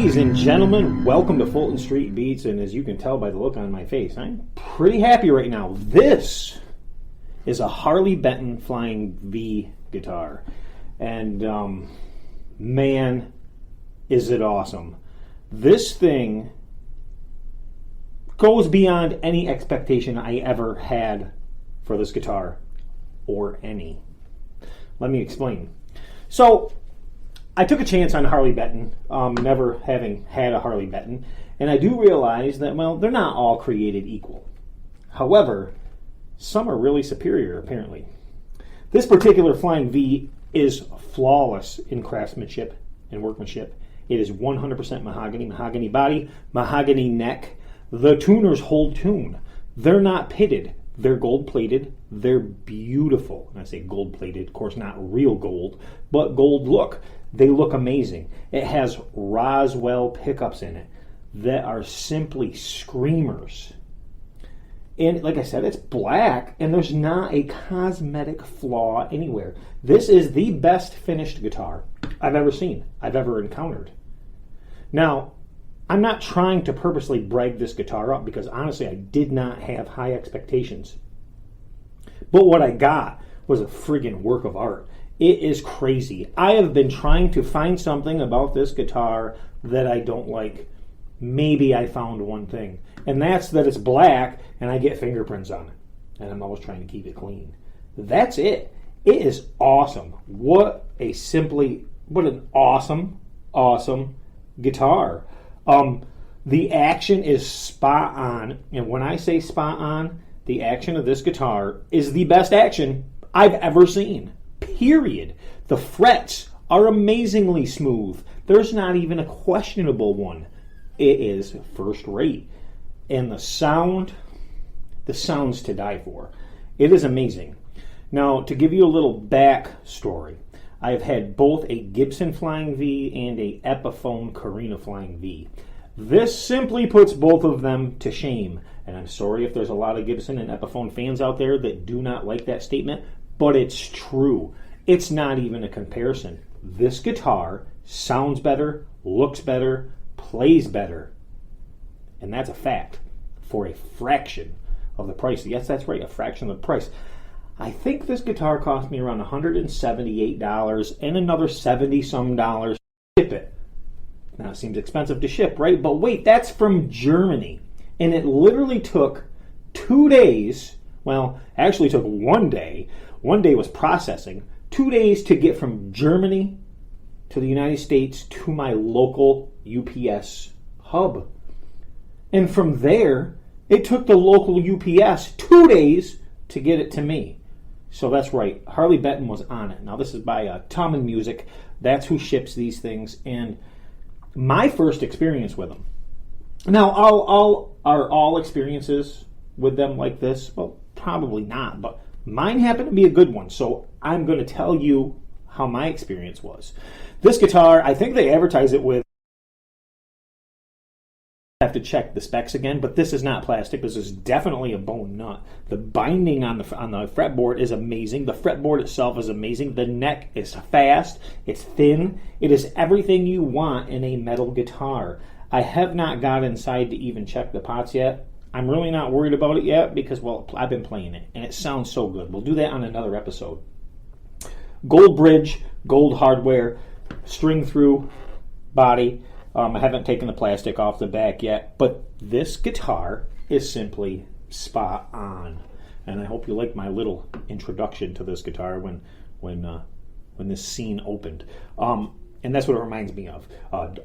Ladies and gentlemen, welcome to Fulton Street Beats, and as you can tell by the look on my face, I'm pretty happy right now. This is a Harley Benton Flying V guitar, and man, is it awesome. This thing goes beyond any expectation I ever had for this guitar, or any. Let me explain. So, I took a chance on Harley Benton, never having had a Harley Benton, and I do realize that, well, they're not all created equal. However, some are really superior, apparently. This particular Flying V is flawless in craftsmanship and workmanship. It is 100% mahogany body, mahogany neck. The tuners hold tune. They're not pitted. They're gold-plated. They're beautiful. And I say gold-plated, of course, not real gold, but gold look. They look amazing. It has Roswell pickups in it that are simply screamers. And like I said, it's black, and there's not a cosmetic flaw anywhere. This is the best finished guitar I've ever seen, I've ever encountered. Now, I'm not trying to purposely brag this guitar up because honestly, I did not have high expectations. But what I got was a friggin' work of art. It is crazy. I have been trying to find something about this guitar that I don't like. Maybe I found one thing, and that's that it's black and I get fingerprints on it, and I'm always trying to keep it clean. That's it. It is awesome. What an awesome guitar. The action is spot on, and when I say spot on, the action of this guitar is the best action I've ever seen. Period. The frets are amazingly smooth. There's not even a questionable one. It is first rate. And the sound's to die for. It is amazing. Now, to give you a little back story, I've had both a Gibson Flying V and a Epiphone Carina Flying V. This simply puts both of them to shame. And I'm sorry if there's a lot of Gibson and Epiphone fans out there that do not like that statement, but it's true. It's not even a comparison. This guitar sounds better, looks better, plays better. And that's a fact for a fraction of the price. Yes, that's right, a fraction of the price. I think this guitar cost me around $178 and another $70-some to ship it. Now, it seems expensive to ship, right? But wait, that's from Germany. And it literally took 2 days. Well, actually took 1 day. 1 day was processing. 2 days to get from Germany to the United States to my local UPS hub. And from there, it took the local UPS 2 days to get it to me. So that's right, Harley Benton was on it. Now this is by Thomann Music. That's who ships these things. And my first experience with them. Now, are all experiences with them like this? Well, probably not, but mine happened to be a good one, so I'm going to tell you how my experience was. This guitar, I think they advertise it with, I have to check the specs again, but this is not plastic. This is definitely a bone nut. The binding on the fretboard is amazing. The fretboard itself is amazing. The neck is fast. It's thin. It is everything you want in a metal guitar. I have not got inside to even check the pots yet. I'm really not worried about it yet because, well, I've been playing it, and it sounds so good. We'll do that on another episode. Gold bridge, gold hardware, string-through body. I haven't taken the plastic off the back yet, but this guitar is simply spot on. And I hope you like my little introduction to this guitar when this scene opened. And that's what it reminds me of.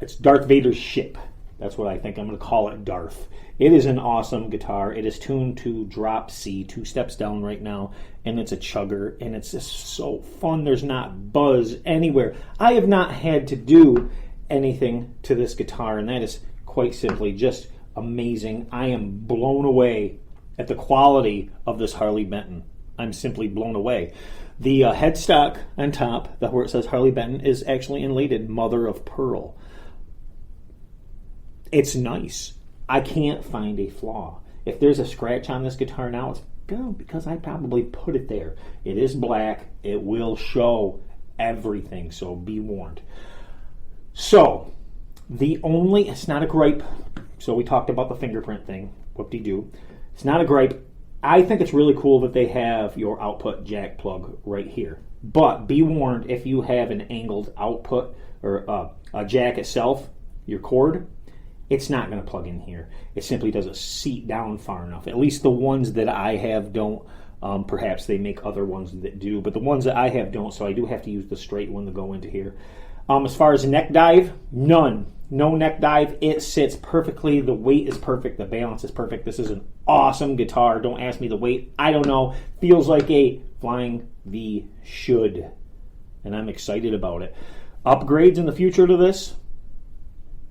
It's Darth Vader's ship. That's what I think. I'm going to call it Darth. It is an awesome guitar. It is tuned to drop C, 2 steps down right now, and it's a chugger, and it's just so fun. There's not buzz anywhere. I have not had to do anything to this guitar, and that is quite simply just amazing. I am blown away at the quality of this Harley Benton. I'm simply blown away. The headstock on top, where it says Harley Benton, is actually inlaid mother of pearl. It's nice. I can't find a flaw. If there's a scratch on this guitar now, it's because I probably put it there. It is black. It will show everything, so be warned. So, It's not a gripe. So we talked about the fingerprint thing. Whoop-de-doo. It's not a gripe. I think it's really cool that they have your output jack plug right here. But be warned, if you have an angled output or a jack itself, your cord, it's not going to plug in here. It simply doesn't seat down far enough. At least the ones that I have don't. Perhaps they make other ones that do, but the ones that I have don't, so I do have to use the straight one to go into here. As far as neck dive, none. No neck dive. It sits perfectly. The weight is perfect. The balance is perfect. This is an awesome guitar. Don't ask me the weight. I don't know. Feels like a Flying V should, and I'm excited about it. Upgrades in the future to this?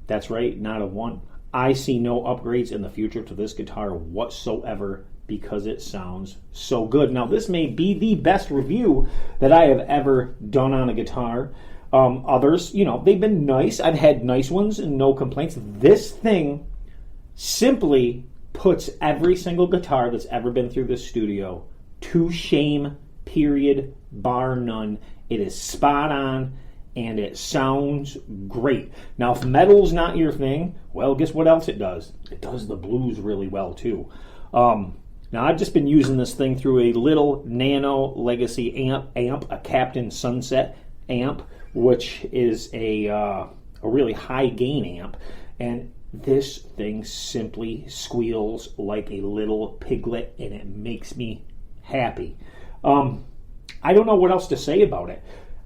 That's right, not a one. I see no upgrades in the future to this guitar whatsoever because it sounds so good. Now, this may be the best review that I have ever done on a guitar. Others, they've been nice. I've had nice ones and no complaints. This thing simply puts every single guitar that's ever been through this studio to shame, period, bar none. It is spot on, and it sounds great. Now, if metal's not your thing, well, guess what else it does? It does the blues really well, too. Now, I've just been using this thing through a little Nano Legacy amp, a Captain Sunset amp, which is a really high gain amp, and this thing simply squeals like a little piglet, and it makes me happy. I don't know what else to say about it.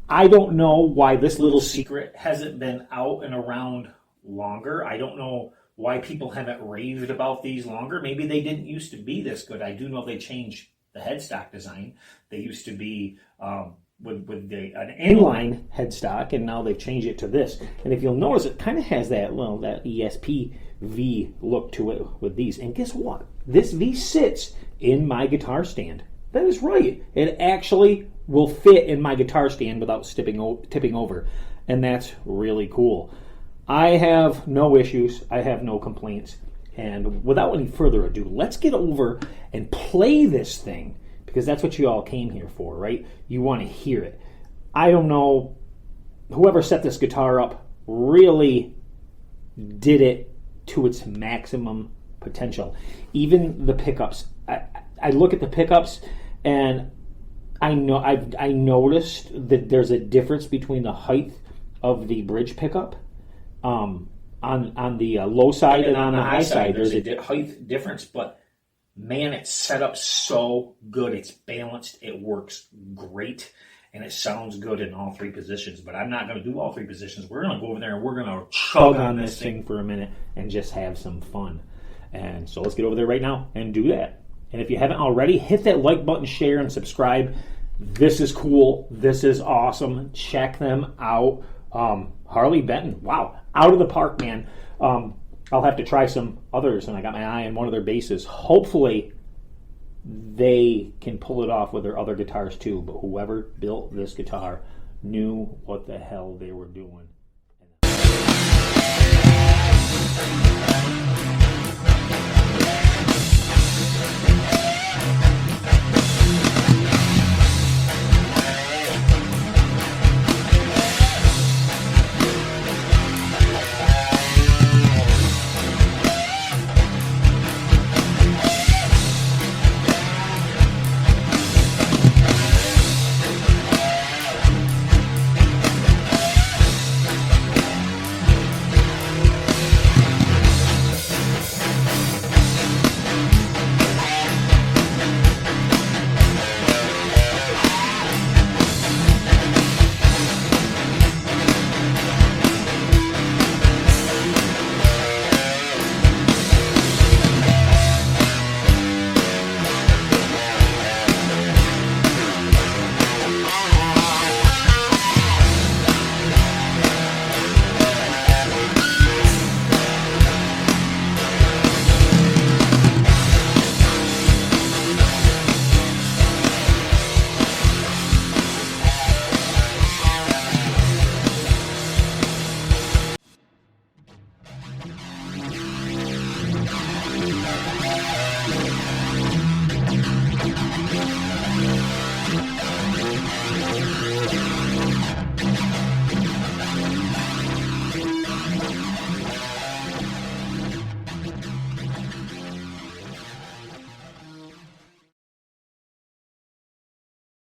I don't know why this little secret hasn't been out and around longer. I don't know why people haven't raved about these longer. Maybe they didn't used to be this good. I do know they changed the headstock design. They used to be with an inline headstock, and now they've changed it to this. And if you'll notice, it kind of has that ESP V look to it with these. And guess what? This V sits in my guitar stand. That is right. It actually will fit in my guitar stand without tipping over. And that's really cool. I have no issues. I have no complaints. And without any further ado, let's get over and play this thing, because that's what you all came here for, right? You want to hear it. I don't know. Whoever set this guitar up really did it to its maximum potential. Even the pickups. I look at the pickups, and I noticed that there's a difference between the height of the bridge pickup on the low side and on the high side. There's a height difference, but man, it's set up so good. It's balanced. It works great, and it sounds good in all three positions. But I'm not going to do all three positions. We're going to go over there and we're going to chug on this thing for a minute and just have some fun. And so let's get over there right now and do that. And if you haven't already, hit that like button, share, and subscribe. This is cool. This is awesome. Check them out. Harley Benton. Wow. Out of the park, man. I'll have to try some others, and I got my eye on one of their basses. Hopefully, they can pull it off with their other guitars too. But whoever built this guitar knew what the hell they were doing.